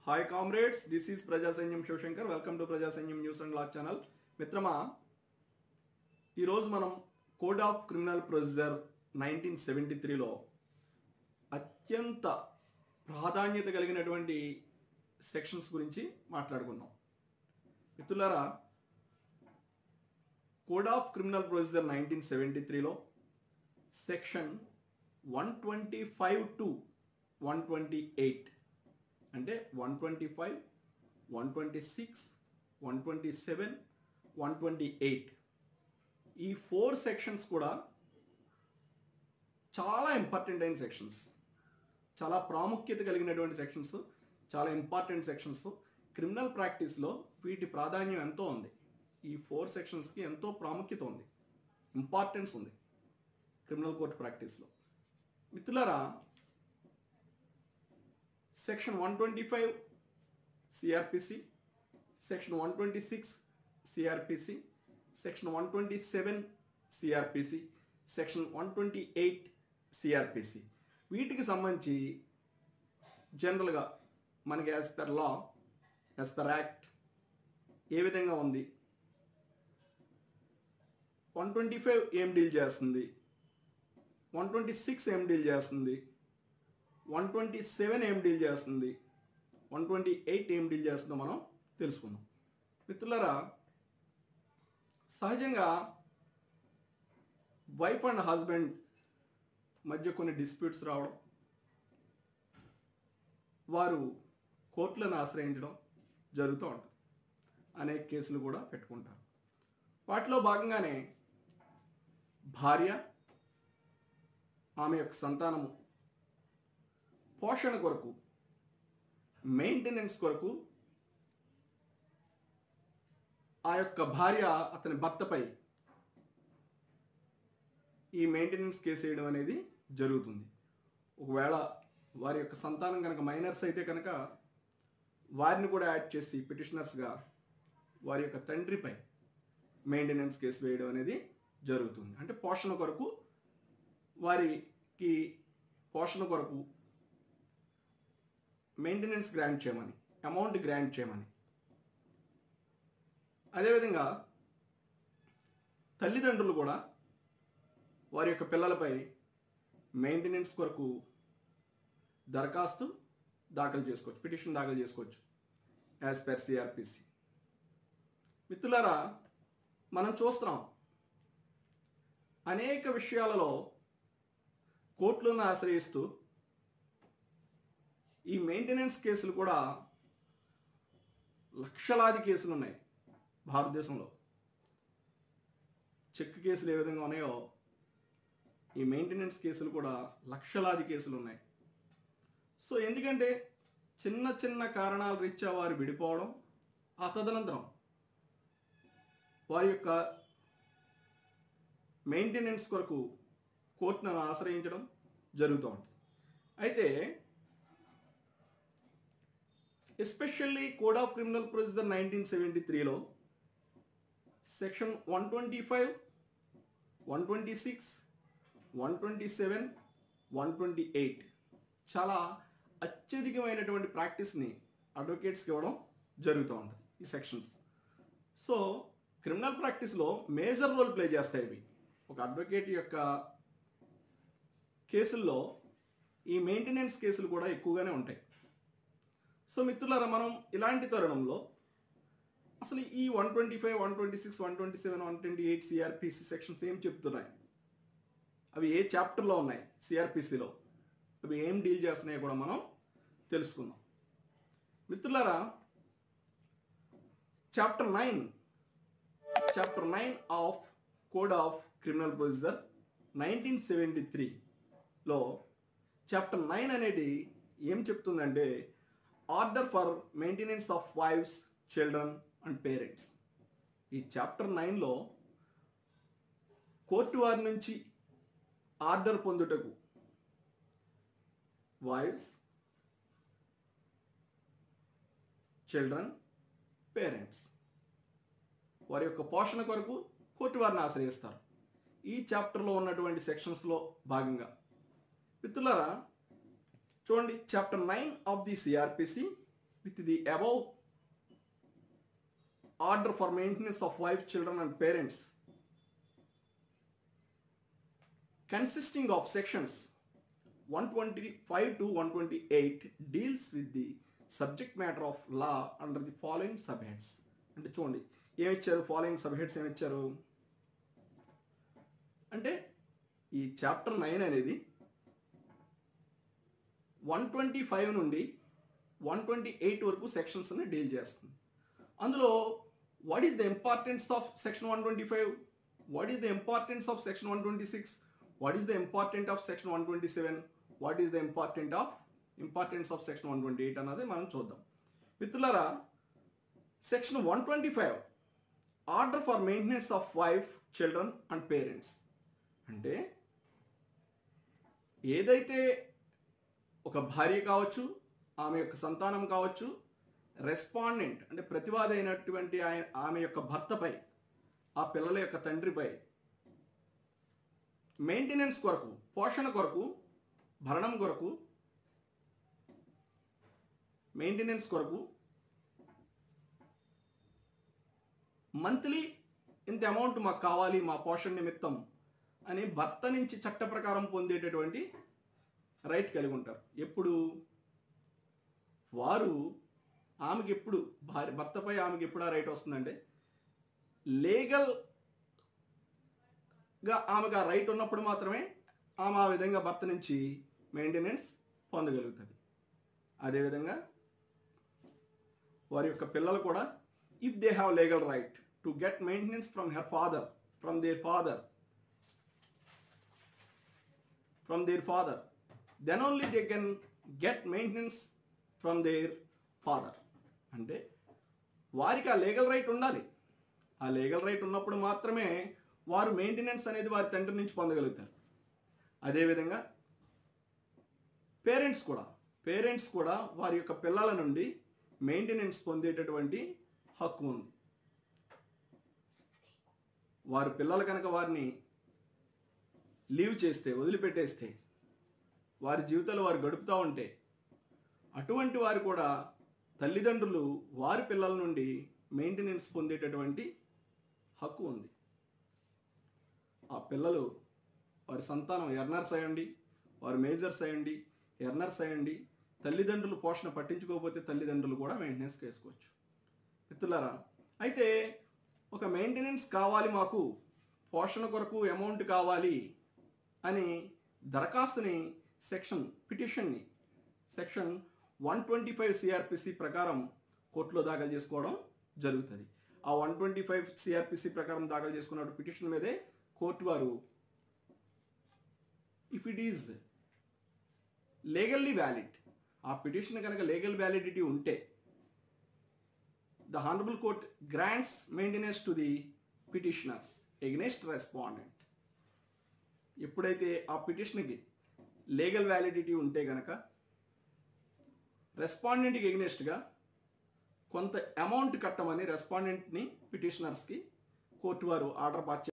Hi comrades, this is Prajasainyam Shivshankar. Welcome to Prajasainyam News and Law channel. మిత్రమా, ఈరోజు మనం code of criminal procedure 1973లో అత్యంత ప్రాధాన్యత కలిగినటువంటి సెక్షన్స్ గురించి మాట్లాడుకుందాం. మిత్రులారా, కోడ్ ఆఫ్ క్రిమినల్ ప్రొసీజర్ 1973లో సెక్షన్ 125 to 128 అంటే 125, 126, 127, 128 ఈ 4 సెక్షన్స్ కూడా చాలా ఇంపార్టెంట్ అయిన సెక్షన్స్, చాలా ప్రాముఖ్యత కలిగినటువంటి సెక్షన్స్, చాలా ఇంపార్టెంట్ సెక్షన్స్. క్రిమినల్ ప్రాక్టీస్లో వీటి ప్రాధాన్యం ఎంతో ఉంది. ఈ 4 సెక్షన్స్కి ఎంతో ప్రాముఖ్యత ఉంది, ఇంపార్టెన్స్ ఉంది క్రిమినల్ కోర్ట్ ప్రాక్టీస్లో. మిత్రులారా, section 125 CrPC, section 126 CrPC, section 127 CrPC, section 128 CrPC వీటికి సంబంధించి జనరల్గా మనకి as per law, as per act ఏ విధంగా ఉంది, 125 ఏం డీల్ చేస్తుంది, 126 ఏం డీల్ చేస్తుంది, 127 ఏం డీల్ చేస్తుంది, 128 ఏం డీల్ చేస్తుందో మనం తెలుసుకుందాం. మిత్రులారా, సహజంగా వైఫ్ అండ్ హస్బెండ్ మధ్య కొన్ని డిస్ప్యూట్స్ రావడం, వారు కోర్టులను ఆశ్రయించడం జరుగుతూ ఉంటుంది. అనేక కేసులు కూడా పెట్టుకుంటారు. వాటిలో భాగంగానే భార్య ఆమె యొక్క సంతానము పోషణ కొరకు, మెయింటెనెన్స్ కొరకు ఆ యొక్క భార్య అతని భర్తపై ఈ మెయింటెనెన్స్ కేసు వేయడం అనేది జరుగుతుంది. ఒకవేళ వారి యొక్క సంతానం కనుక మైనర్స్ అయితే కనుక వారిని కూడా యాడ్ చేసి పిటిషనర్స్గా వారి యొక్క తండ్రిపై మెయింటెనెన్స్ కేసు వేయడం అనేది జరుగుతుంది. అంటే పోషణ కొరకు, వారికి పోషణ కొరకు మెయింటెనెన్స్ గ్రాంట్ చేయమని, అమౌంట్ గ్రాంట్ చేయమని. అదేవిధంగా తల్లిదండ్రులు కూడా వారి యొక్క పిల్లలపై మెయింటెనెన్స్ కొరకు దరఖాస్తు దాఖలు చేసుకోవచ్చు, పిటిషన్ దాఖలు చేసుకోవచ్చు యాజ్ పర్ సిఆర్పిసి. మిత్రులారా, మనం చూస్తున్నాం అనేక విషయాలలో కోర్టులను ఆశ్రయిస్తూ ఈ మెయింటెనెన్స్ కేసులు కూడా లక్షలాది కేసులు ఉన్నాయి భారతదేశంలో. చెక్ కేసులు ఏ విధంగా ఉన్నాయో ఈ మెయింటెనెన్స్ కేసులు కూడా లక్షలాది కేసులు ఉన్నాయి. సో ఎందుకంటే చిన్న చిన్న కారణాల రీత్యా వారు విడిపోవడం, ఆ తదనంతరం వారి యొక్క మెయింటెనెన్స్ కొరకు కోర్టును ఆశ్రయించడం జరుగుతూ ఉంటుంది. అయితే especially code of criminal procedure 1973లో సెక్షన్ 125, 126, 127, 128 చాలా అత్యధికమైనటువంటి ప్రాక్టీస్ని అడ్వకేట్స్కి ఇవ్వడం జరుగుతూ ఉంటుంది ఈ సెక్షన్స్. సో క్రిమినల్ ప్రాక్టీస్లో మేజర్ రోల్ ప్లే చేస్తాయి ఇవి. ఒక అడ్వకేట్ యొక్క కేసుల్లో ఈ మెయింటెనెన్స్ కేసులు కూడా ఎక్కువగానే ఉంటాయి. సో మిత్రులారా, మనం ఇలాంటి తరుణంలో అసలు ఈ 125, 126, 127, 128 సిఆర్పిసి సెక్షన్స్ ఏం చెప్తున్నాయి, అవి ఏ చాప్టర్లో ఉన్నాయి సిఆర్పిసిలో, అవి ఏం డీల్ చేస్తున్నాయో కూడా మనం తెలుసుకుందాం. మిత్రులారా, chapter 9 of code of criminal procedure 1973లో చాప్టర్ 9 అనేది ఏం చెప్తుందంటే order for maintenance of wives, children and parents. ఈ చాప్టర్ 9లో కోర్టు వారి నుంచి ఆర్డర్ పొందుటకు వైఫ్స్, చిల్డ్రన్, పేరెంట్స్ వారి యొక్క పోషణ కొరకు కోర్టు వారిని ఆశ్రయిస్తారు. ఈ చాప్టర్లో ఉన్నటువంటి సెక్షన్స్లో భాగంగా మిత్రులారా, చూడండి, chapter 9 of the CrPC with the above order for maintenance of wife, children and parents consisting of sections 125 to 128 deals with the subject matter of law under the following subheads. అంటే చూడండి ఏమిచ్చారు, following సబ్హెడ్స్ ఏమిచ్చారు అంటే ఈ chapter 9 అనేది 125 నుండి 128 వరకు సెక్షన్స్ని deal చేస్తుంది. అందులో what is the importance of section 125, what is the importance of section 126, what is the important of section 127, what is the importance of section 128 అన్నది మనం చూద్దాం. మిత్రులారా, section 125 order for maintenance of wife, children and parents అంటే ఏదైతే ఒక భార్య కావచ్చు, ఆమె యొక్క సంతానం కావచ్చు, రెస్పాండెంట్ అంటే ప్రతివాది అయినటువంటి ఆమె యొక్క భర్తపై, ఆ పిల్లల యొక్క తండ్రిపై మెయింటెనెన్స్ కొరకు, పోషణ కొరకు, భరణం కొరకు, మెయింటెనెన్స్ కొరకు మంత్లీ ఇంత అమౌంట్ మాకు కావాలి మా పోషణ నిమిత్తం అని భర్త నుంచి చట్ట ప్రకారం పొందేటటువంటి రైట్ కలిగి ఉంటారు. ఎప్పుడు వారు ఆమెకి ఎప్పుడు భర్తపై ఆమెకి ఎప్పుడు ఆ రైట్ వస్తుందంటే లీగల్గా ఆమెకు ఆ రైట్ ఉన్నప్పుడు మాత్రమే ఆమె ఆ విధంగా భర్త నుంచి మెయింటెనెన్స్ పొందగలుగుతుంది. అదేవిధంగా వారి యొక్క పిల్లలు కూడా if they have legal right to get maintenance from there father then only they can get maintenance from their father. అంటే వారికి ఆ లీగల్ రైట్ ఉండాలి. ఆ లీగల్ రైట్ ఉన్నప్పుడు మాత్రమే వారు మెయింటెనెన్స్ అనేది వారి తండ్రి నుంచి పొందగలుగుతారు. అదేవిధంగా పేరెంట్స్ కూడా వారి యొక్క పిల్లల నుండి మెయింటెనెన్స్ పొందేటటువంటి హక్కు ఉంది. వారి పిల్లలు కనుక వారిని లీవ్ చేస్తే, వదిలిపెట్టేస్తే, వారి జీవితాలు వారు గడుపుతూ ఉంటే అటువంటి వారు కూడా తల్లిదండ్రులు వారి పిల్లల నుండి మెయింటెనెన్స్ పొందేటటువంటి హక్కు ఉంది. ఆ పిల్లలు వారి సంతానం ఎర్నర్స్ అయ్యండి, వారు మేజర్స్ అయ్యండి, ఎర్నర్స్ అయ్యండి, తల్లిదండ్రులు పోషణ పట్టించుకోకపోతే తల్లిదండ్రులు కూడా మెయింటెనెన్స్ చేసుకోవచ్చు. మిత్రులారా, అయితే ఒక మెయింటెనెన్స్ కావాలి, మాకు పోషణ కొరకు అమౌంట్ కావాలి అని దరఖాస్తుని పిటిషన్ని సెక్షన్ 125 సిఆర్పిసి ప్రకారం కోర్టులో దాఖలు చేసుకోవడం జరుగుతుంది. ఆ 125 సిఆర్పిసి ప్రకారం దాఖలు చేసుకున్న పిటిషన్ మీదే కోర్టు వారు if it is legally valid, ఆ పిటిషన్ కనుక లీగల్ వ్యాలిడిటీ ఉంటే the honourable court grants maintenance to the petitioners against respondent. ఎప్పుడైతే ఆ పిటిషన్కి లీగల్ వ్యాలిడిటీ ఉంటే కనుక రెస్పాండెంట్కి ఎగ్నెస్ట్గా కొంత అమౌంట్ కట్టమని రెస్పాండెంట్ని పిటిషనర్స్కి కోర్టు వారు ఆర్డర్ పాస్